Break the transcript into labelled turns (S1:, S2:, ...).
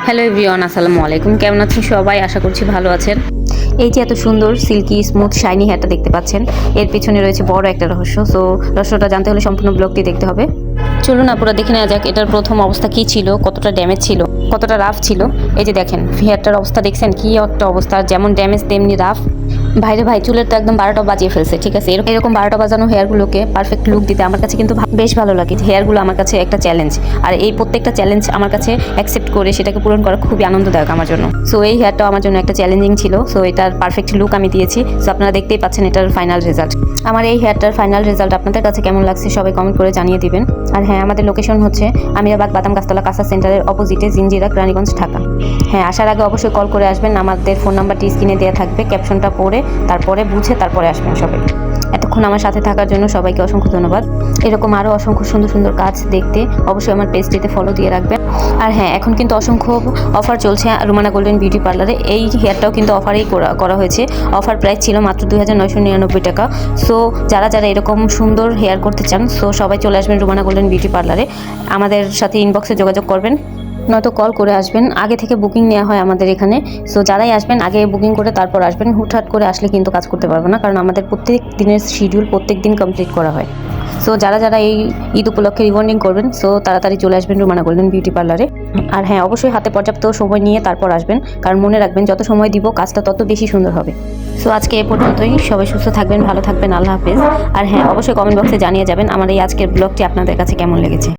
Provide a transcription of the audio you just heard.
S1: Hello everyone, আসসালামু আলাইকুম। কেমন আছেন সবাই? আশা করছি ভালো আছেন। এই যে এত সুন্দর সিল্কি স্মুথ শাইনি হেয়ারটা দেখতে পাচ্ছেন, এর পিছনে রয়েছে বড় একটা রহস্য। সো রহস্যটা জানতে হলে সম্পূর্ণ ব্লগটি দেখতে হবে। চলুন আপুরা দেখে নেওয়া যাক এটার প্রথম অবস্থা কী ছিল, কতটা ড্যামেজ ছিল, কতটা রাফ ছিল। এই যে দেখেন হেয়ারটার অবস্থা দেখছেন, কী একটা অবস্থা, যেমন ড্যামেজ তেমনি রাফ। ভাইরে ভাই, চুলের তো একদম 12টা বাজিয়ে ফেলছে। ঠিক আছে, এরকম 12টা বাজানো হেয়ারগুলোকে পারফেক্ট লুক দিতে আমার কাছে কিন্তু বেশ ভালো লাগে। হেয়ারগুলো আমার কাছে একটা চ্যালেঞ্জ, আর এই প্রত্যেকটা চ্যালেঞ্জ আমার কাছে অ্যাকসেপ্ট করে সেটাকে পূরণ করা খুবই আনন্দদায়ক আমার জন্য। সো এই হেয়ারটাও আমার জন্য একটা চ্যালেঞ্জিং ছিল। সো এটার পারফেক্ট লুক আমি দিয়েছি। সো আপনারা দেখতেই পাচ্ছেন এটার ফাইনাল রেজাল্ট। আমার এই হেয়ারটার ফাইনাল রেজাল্ট আপনাদের কাছে কেমন লাগছে সবাই কমেন্ট করে জানিয়ে দিবেন। আর হ্যাঁ, আমাদের লোকেশন হচ্ছে আমিরাবাদ বাদাম গাছতলা কাঁচা সেন্টারের অপোজিটে, জিঞ্জিরা, রানীগঞ্জ, ঢাকা। হ্যাঁ, আসার আগে অবশ্যই কল করে আসবেন। আমাদের ফোন নাম্বারটি স্ক্রিনে দেওয়া থাকবে, ক্যাপশনটা পড়ে তারপরে বুঝে তারপরে আসবেন সবাই। এতক্ষণ আমার সাথে থাকার জন্য সবাইকে অসংখ্য ধন্যবাদ। এরকম আরও অসংখ্য সুন্দর সুন্দর কাজ দেখতে অবশ্যই আমার পেজটিতে ফলো দিয়ে রাখবেন। আর হ্যাঁ, এখন কিন্তু অসংখ্য অফার চলছে রুমানা গোল্ডেন বিউটি পার্লারে। এই হেয়ারটাও কিন্তু অফারেই করা হয়েছে। অফার প্রাইস ছিল মাত্র 2999 টাকা। সো যারা যারা এরকম সুন্দর হেয়ার করতে চান, সো সবাই চলে আসবেন রুমানা গোল্ডেন বিউটি পার্লারে। আমাদের সাথে ইনবক্সে যোগাযোগ করবেন, নয়তো কল করে আসবেন। আগে থেকে বুকিং নেওয়া হয় আমাদের এখানে। সো যারাই আসবেন আগে বুকিং করে তারপর আসবেন। হুটহাট করে আসলে কিন্তু কাজ করতে পারবো না, কারণ আমাদের প্রত্যেক দিনের শিডিউল প্রত্যেক দিন কমপ্লিট করা হয়। সো যারা যারা এই ঈদ উপলক্ষে রিবন্ডিং করবেন, সো তাড়াতাড়ি চলে আসবেন রুমানা গোল্ডেন বিউটি পার্লারে। আর হ্যাঁ, অবশ্যই হাতে পর্যাপ্ত সময় নিয়ে তারপর আসবেন, কারণ মনে রাখবেন যত সময় দিব কাজটা তত বেশি সুন্দর হবে। সো আজকে এ পর্যন্তই। সবাই সুস্থ থাকবেন, ভালো থাকবেন। আল্লাহ হাফেজ। আর হ্যাঁ, অবশ্যই কমেন্ট বক্সে জানিয়ে যাবেন আমার এই আজকের ব্লগটি আপনাদের কাছে কেমন লেগেছে।